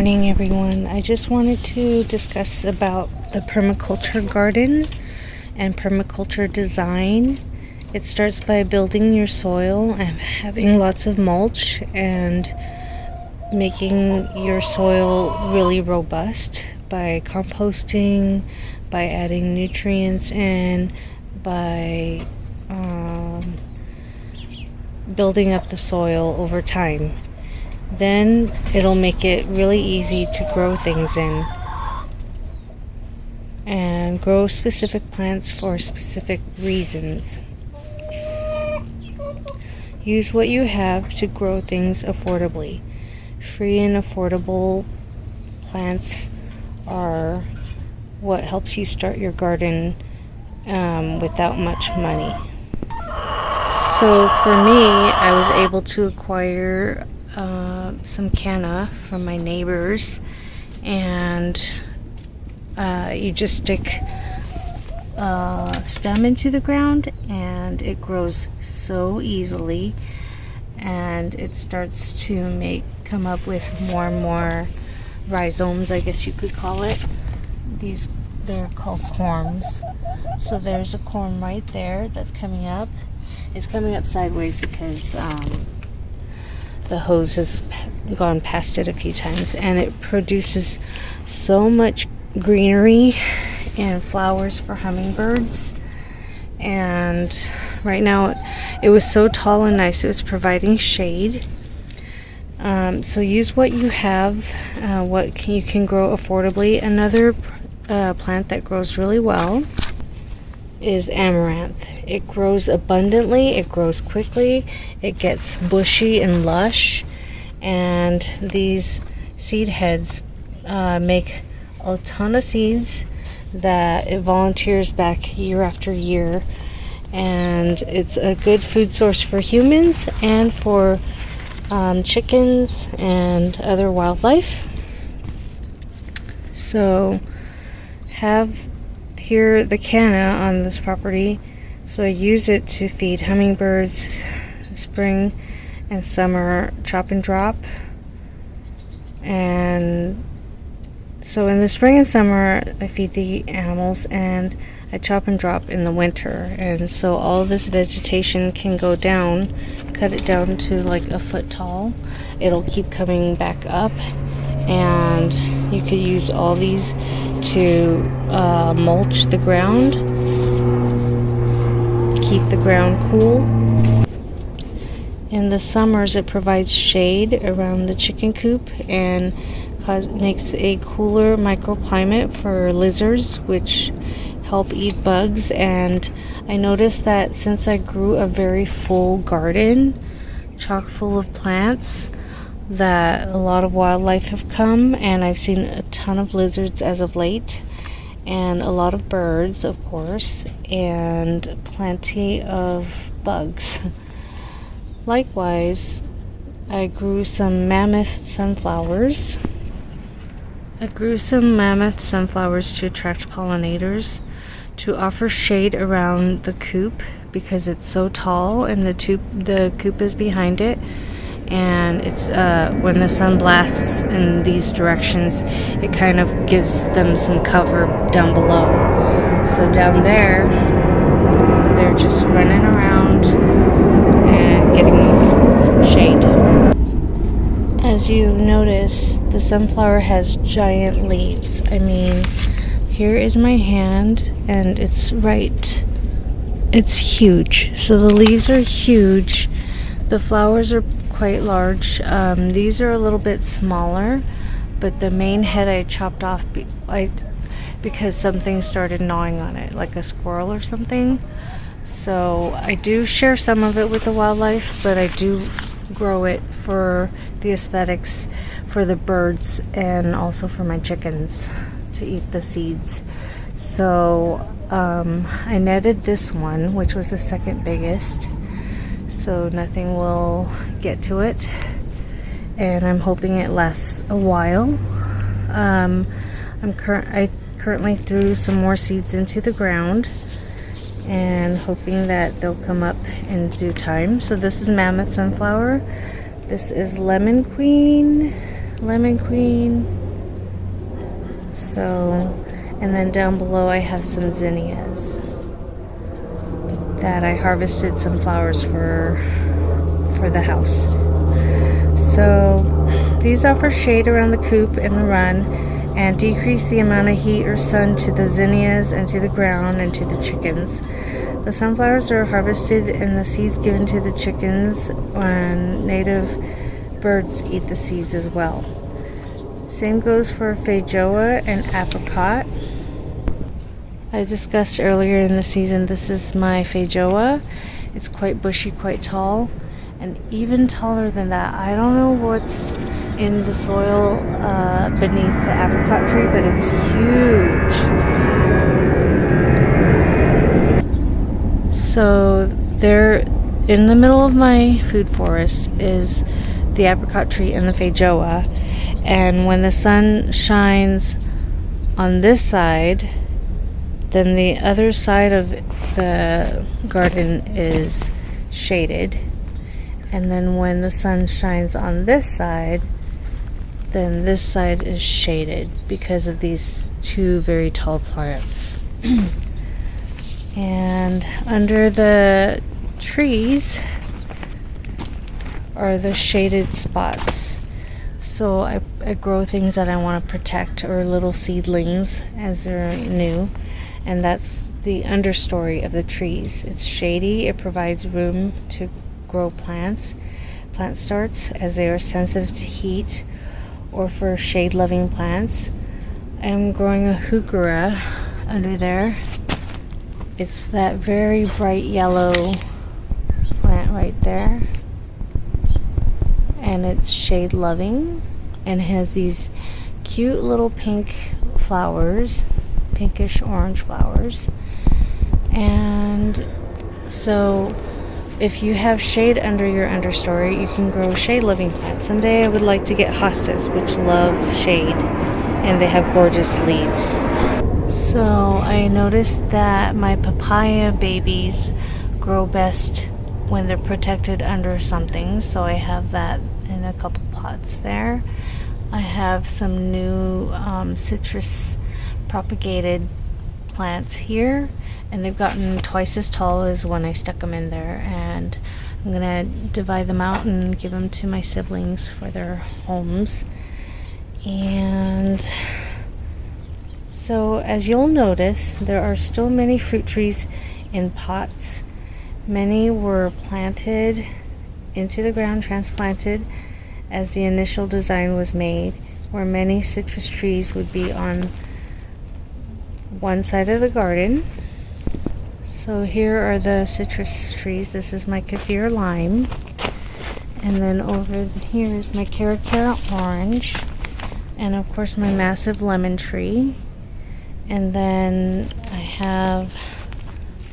morning, everyone. I just wanted to discuss about the permaculture garden and permaculture design. It starts by building your soil and having lots of mulch and making your soil really robust by composting, by adding nutrients, and by building up the soil over time. Then it'll make it really easy to grow things in and grow specific plants for specific reasons. Use what you have to grow things affordably. Free and affordable plants are what helps you start your garden without much money. So for me, I was able to acquire some canna from my neighbors, and you just stick a stem into the ground and it grows so easily, and it starts to come up with more and more rhizomes, I guess you could call it. They're called corms. So there's a corm right there that's coming up. It's coming up sideways because the hose has gone past it a few times, and it produces so much greenery and flowers for hummingbirds. And right now it was so tall and nice, it was providing shade. So use what you have, you can grow affordably. Another plant that grows really well is amaranth. It grows abundantly, it grows quickly, it gets bushy and lush, and these seed heads make a ton of seeds that it volunteers back year after year, and it's a good food source for humans and for chickens and other wildlife. So have here the canna on this property, so I use it to feed hummingbirds spring and summer, chop and drop. And so in the spring and summer I feed the animals, and I chop and drop in the winter, and so all this vegetation can go down, cut it down to like a foot tall. It'll keep coming back up, and you could use all these to mulch the ground, keep the ground cool. In the summers it provides shade around the chicken coop and makes a cooler microclimate for lizards, which help eat bugs. And I noticed that since I grew a very full garden chock full of plants, that a lot of wildlife have come, and I've seen a ton of lizards as of late, and a lot of birds, of course, and plenty of bugs. Likewise, I grew some mammoth sunflowers. to attract pollinators, to offer shade around the coop because it's so tall and the coop is behind it, and it's when the sun blasts in these directions, it kind of gives them some cover down below. So down there they're just running around and getting shade. As you notice, the sunflower has giant leaves. I mean, here is my hand, and it's huge. So the leaves are huge. The flowers are quite large. These are a little bit smaller, but the main head I chopped off because something started gnawing on it, like a squirrel or something. So I do share some of it with the wildlife, but I do grow it for the aesthetics, for the birds, and also for my chickens to eat the seeds. So I netted this one, which was the second biggest, so nothing will get to it, and I'm hoping it lasts a while. I currently threw some more seeds into the ground and hoping that they'll come up in due time. So this is mammoth sunflower, this is lemon queen, lemon queen. So, and then down below I have some zinnias that I harvested some flowers for the house. So these offer shade around the coop and the run and decrease the amount of heat or sun to the zinnias and to the ground and to the chickens. The sunflowers are harvested and the seeds given to the chickens, and native birds eat the seeds as well. Same goes for feijoa and apricot. I discussed earlier in the season, this is my feijoa. It's quite bushy, quite tall, and even taller than that. I don't know what's in the soil beneath the apricot tree, but it's huge. So there, in the middle of my food forest is the apricot tree and the feijoa, and when the sun shines on this side, then the other side of the garden is shaded, and then when the sun shines on this side, then this side is shaded because of these two very tall plants. And under the trees are the shaded spots. So I grow things that I want to protect, or little seedlings as they're new, and that's the understory of the trees. It's shady, it provides room to grow plant starts as they are sensitive to heat, or for shade-loving plants. I'm growing a heuchera under there. It's that very bright yellow plant right there, and it's shade-loving and has these cute little pink flowers, pinkish orange flowers. And so if you have shade under your understory, you can grow shade-loving plants. Someday I would like to get hostas, which love shade, and they have gorgeous leaves. So I noticed that my papaya babies grow best when they're protected under something, so I have that in a couple pots there. I have some new citrus propagated plants here, and they've gotten twice as tall as when I stuck them in there, and I'm gonna divide them out and give them to my siblings for their homes. And so as you'll notice, there are still many fruit trees in pots. Many were planted into the ground, transplanted as the initial design was made, where many citrus trees would be on one side of the garden. So here are the citrus trees. This is my kaffir lime, and then over here is my cara orange, and of course my massive lemon tree. And then I have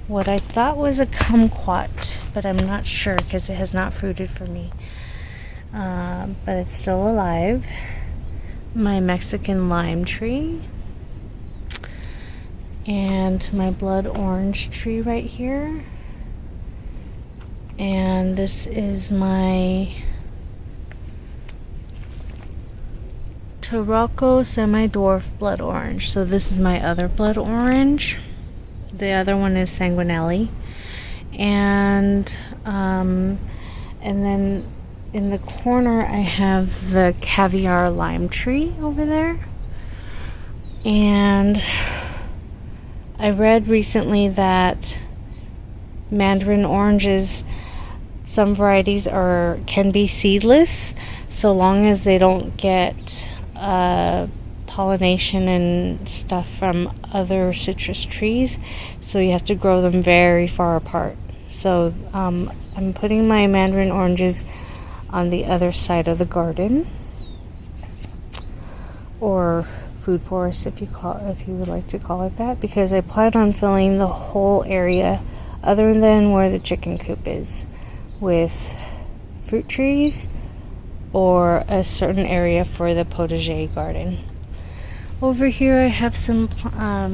what I thought was a kumquat, but I'm not sure because it has not fruited for me, but it's still alive. My Mexican lime tree, and my blood orange tree right here, and this is my Tarocco semi-dwarf blood orange. So this is my other blood orange. The other one is sanguinelli, and then in the corner I have the caviar lime tree over there. And I read recently that mandarin oranges, some varieties can be seedless so long as they don't get pollination and stuff from other citrus trees, so you have to grow them very far apart. So I'm putting my mandarin oranges on the other side of the garden, or food forest if you would like to call it that, because I plan on filling the whole area other than where the chicken coop is with fruit trees, or a certain area for the potager garden. Over here I have some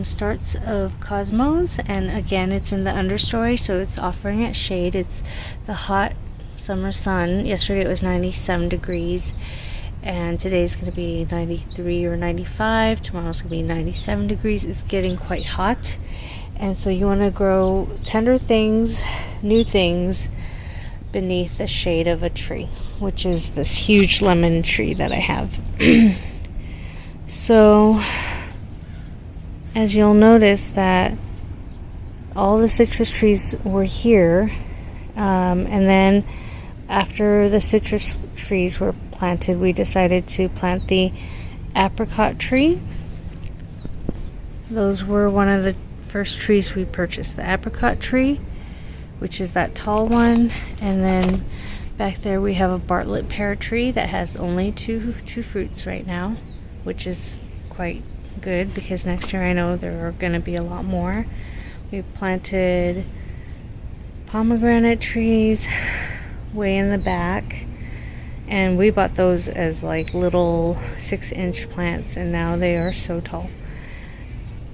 starts of cosmos, and again it's in the understory, so it's offering it shade. It's the hot summer sun. Yesterday it was 97 degrees, and today's going to be 93 or 95. Tomorrow's going to be 97 degrees. It's getting quite hot, and so you want to grow tender things, new things, beneath the shade of a tree, which is this huge lemon tree that I have. So as you'll notice that all the citrus trees were here, and then after the citrus trees were planted, we decided to plant the apricot tree. Those were one of the first trees we purchased, the apricot tree, which is that tall one. And then back there we have a Bartlett pear tree that has only two fruits right now, which is quite good because next year I know there are going to be a lot more. We planted pomegranate trees way in the back, and we bought those as like little 6-inch plants, and now they are so tall.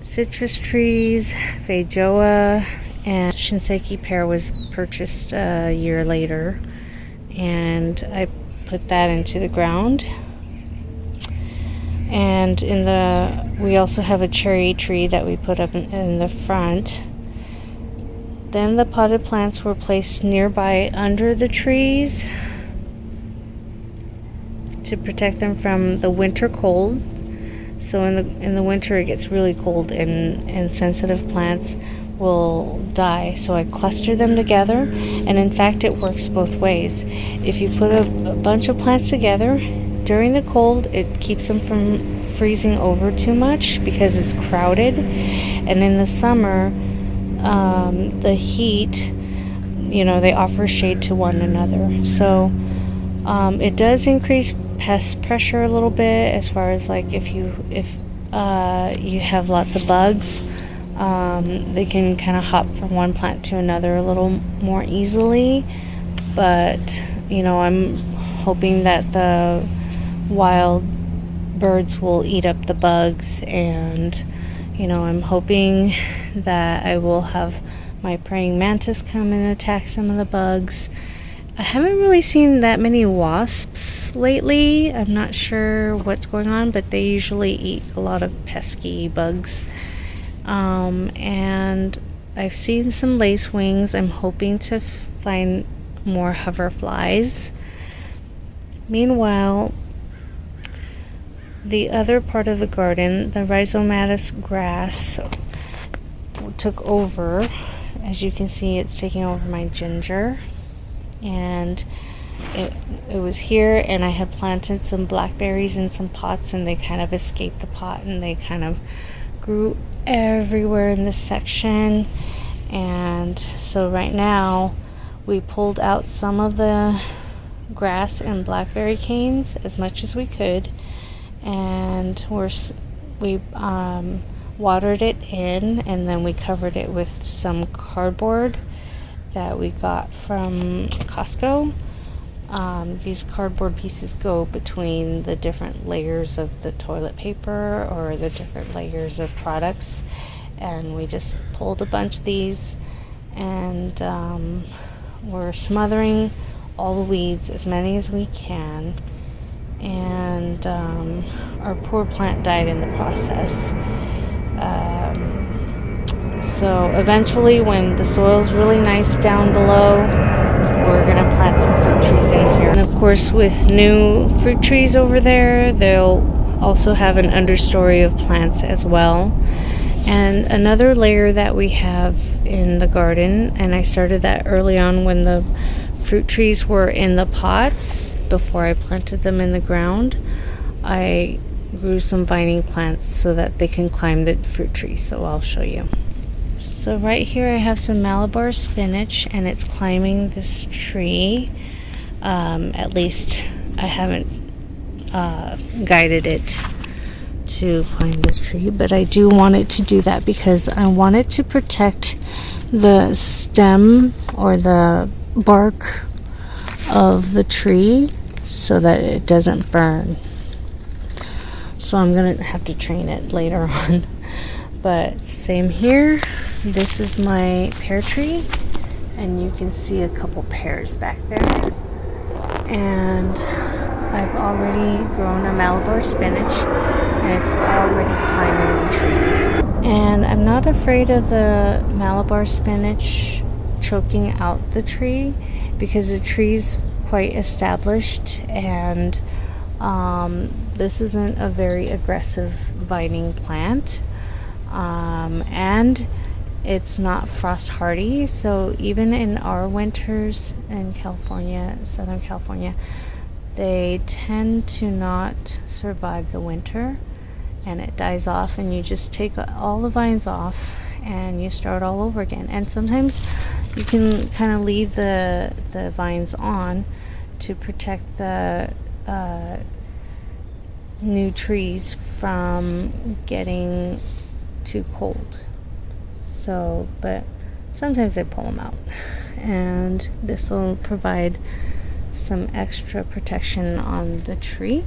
Citrus trees, feijoa, and shinseki pear was purchased a year later, and I put that into the ground. And we also have a cherry tree that we put up in the front. Then the potted plants were placed nearby under the trees to protect them from the winter cold. So in the winter it gets really cold, and sensitive plants will die. So I cluster them together, and in fact it works both ways. If you put a bunch of plants together during the cold, it keeps them from freezing over too much because it's crowded, and in the summer the heat, they offer shade to one another. So it does increase pest pressure a little bit, as far as like if you have lots of bugs, they can kind of hop from one plant to another a little more easily. But I'm hoping that the wild birds will eat up the bugs, and I'm hoping that I will have my praying mantis come and attack some of the bugs. I haven't really seen that many wasps lately. I'm not sure what's going on, but they usually eat a lot of pesky bugs. And I've seen some lacewings. I'm hoping to find more hoverflies. Meanwhile, the other part of the garden, the rhizomatous grass, took over. As you can see, it's taking over my ginger, and it was here, and I had planted some blackberries in some pots, and they kind of escaped the pot, and they kind of grew everywhere in this section. And so right now we pulled out some of the grass and blackberry canes as much as we could, and we watered it in, and then we covered it with some cardboard that we got from Costco. These cardboard pieces go between the different layers of the toilet paper or the different layers of products, and we just pulled a bunch of these, and we're smothering all the weeds, as many as we can. And our poor plant died in the process. So eventually, when the soil's really nice down below, we're going to plant some fruit trees in here. And of course, with new fruit trees over there, they'll also have an understory of plants as well. And another layer that we have in the garden, and I started that early on when the fruit trees were in the pots before I planted them in the ground, I grew some vining plants so that they can climb the fruit tree. So I'll show you. So right here I have some Malabar spinach, and it's climbing this tree. At least I haven't guided it to climb this tree, but I do want it to do that because I want it to protect the stem or the bark of the tree so that it doesn't burn. So I'm gonna have to train it later on. But same here. This is my pear tree, and you can see a couple pears back there. And I've already grown a Malabar spinach, and it's already climbing the tree. And I'm not afraid of the Malabar spinach choking out the tree because the tree's quite established, and this isn't a very aggressive vining plant, and it's not frost hardy, so even in our winters in California, Southern California, they tend to not survive the winter, and it dies off, and you just take all the vines off and you start all over again. And sometimes you can kind of leave the vines on to protect the new trees from getting too cold. So, but sometimes I pull them out, and this will provide some extra protection on the tree,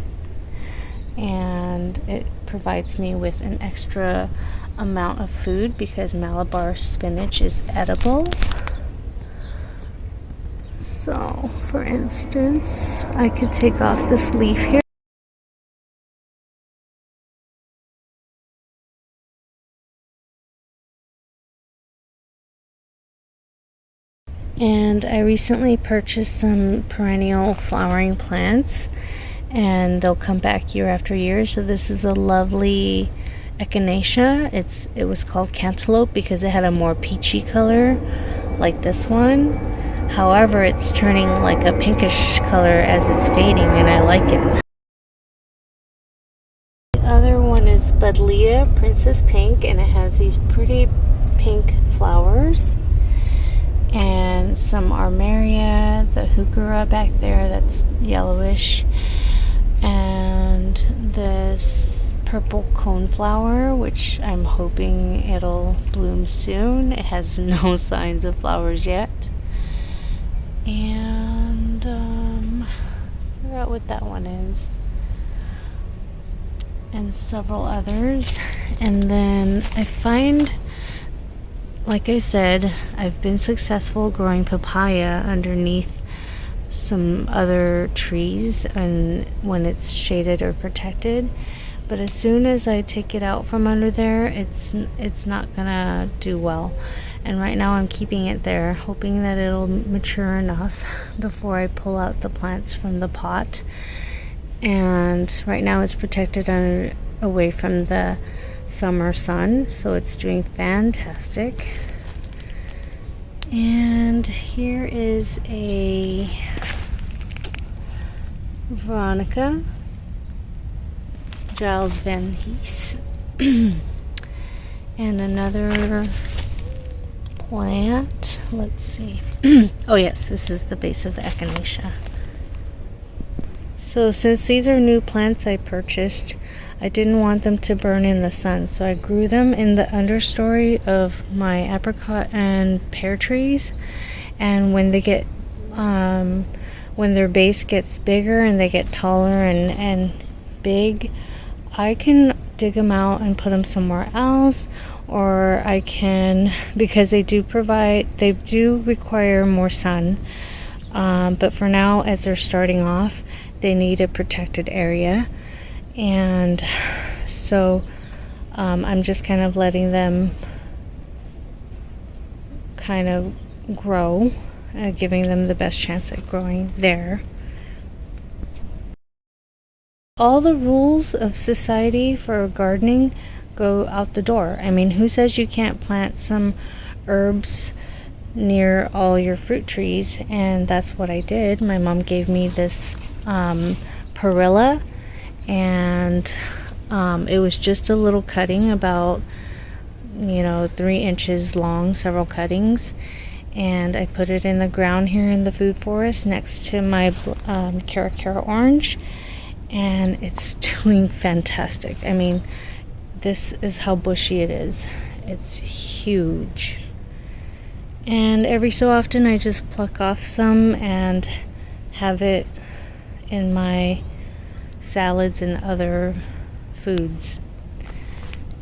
and it provides me with an extra amount of food because Malabar spinach is edible. So, for instance, I could take off this leaf here. And I recently purchased some perennial flowering plants, and they'll come back year after year. So this is a lovely echinacea. It was called cantaloupe because it had a more peachy color like this one. However, it's turning like a pinkish color as it's fading, and I like it. The other one is Buddleia Princess Pink, and it has these pretty pink flowers. And some armeria, the heuchera back there that's yellowish, and this purple coneflower, which I'm hoping it'll bloom soon. It has no signs of flowers yet. And I forgot what that one is. And several others. And then I find, like I said, I've been successful growing papaya underneath some other trees and when it's shaded or protected. But as soon as I take it out from under there, it's not gonna do well. And right now I'm keeping it there, hoping that it'll mature enough before I pull out the plants from the pot. And right now it's protected away from the summer sun, so it's doing fantastic. And here is a Veronica Giles Van Hees and another plant. Let's see. Oh yes, this is the base of the echinacea. So since these are new plants I purchased, I didn't want them to burn in the sun, so I grew them in the understory of my apricot and pear trees. And when they get when their base gets bigger and they get taller and big, I can dig them out and put them somewhere else, or I can, because they do require more sun, but for now, as they're starting off, they need a protected area. And so I'm just kind of letting them kind of grow, giving them the best chance at growing there. All the rules of society for gardening go out the door. I mean, who says you can't plant some herbs near all your fruit trees? And that's what I did. My mom gave me this perilla, and it was just a little cutting, about 3 inches long, several cuttings, and I put it in the ground here in the food forest next to my Cara orange, and it's doing fantastic. I mean, this is how bushy it is. It's huge. And every so often I just pluck off some and have it in my salads and other foods.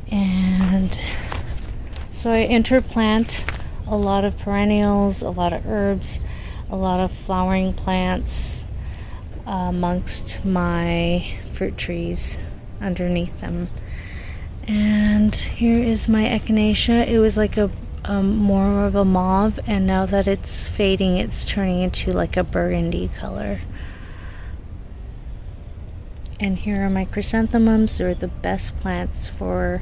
And so I interplant a lot of perennials, a lot of herbs, a lot of flowering plants, amongst my fruit trees underneath them. And here is my echinacea. It was like a more of a mauve, and now that it's fading, it's turning into like a burgundy color. And here are my chrysanthemums. They're the best plants for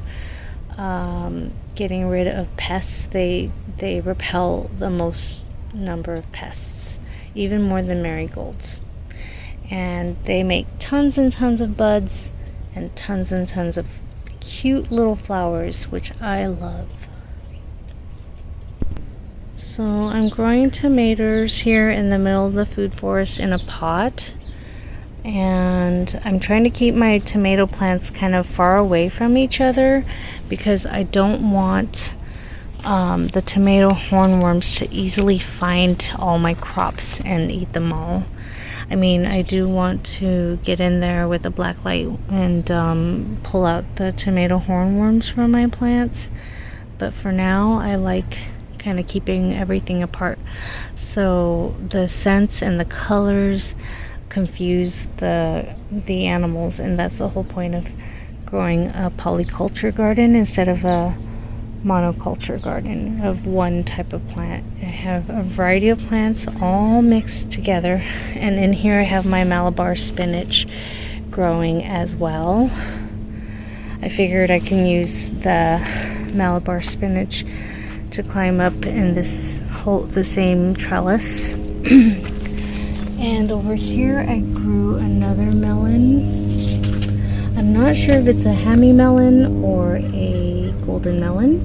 getting rid of pests. They repel the most number of pests, even more than marigolds. And they make tons and tons of buds and tons of cute little flowers, which I love. So I'm growing tomatoes here in the middle of the food forest in a pot. And I'm trying to keep my tomato plants kind of far away from each other because I don't want the tomato hornworms to easily find all my crops and eat them all. I mean, I do want to get in there with a black light and pull out the tomato hornworms from my plants, but for now I like kind of keeping everything apart so the scents and the colors confuse the animals, and that's the whole point of growing a polyculture garden instead of a monoculture garden of one type of plant. I have a variety of plants all mixed together, and in here I have my Malabar spinach growing as well. I figured I can use the Malabar spinach to climb up in the same trellis. And over here I grew another melon. I'm not sure if it's a hammy melon or a golden melon,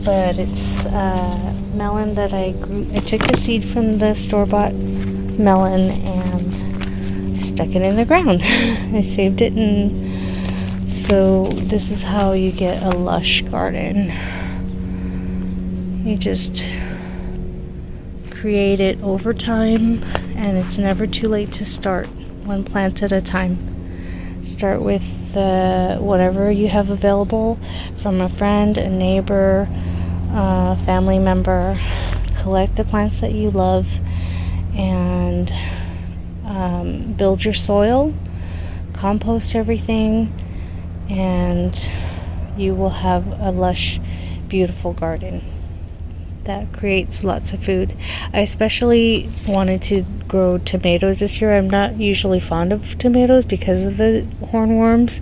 but it's a melon that I grew. I took the seed from the store-bought melon and I stuck it in the ground. I saved it, and so this is how you get a lush garden. You just create it over time, and it's never too late to start, one plant at a time. Start with whatever you have available from a friend, a neighbor, family member. Collect the plants that you love and build your soil, compost everything, and you will have a lush, beautiful garden that creates lots of food. I especially wanted to grow tomatoes this year. I'm not usually fond of tomatoes because of the hornworms,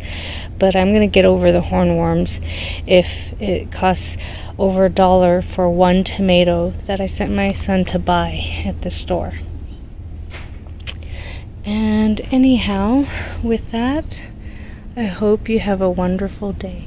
but I'm gonna get over the hornworms if it costs over $1 for one tomato that I sent my son to buy at the store. And anyhow, with that, I hope you have a wonderful day.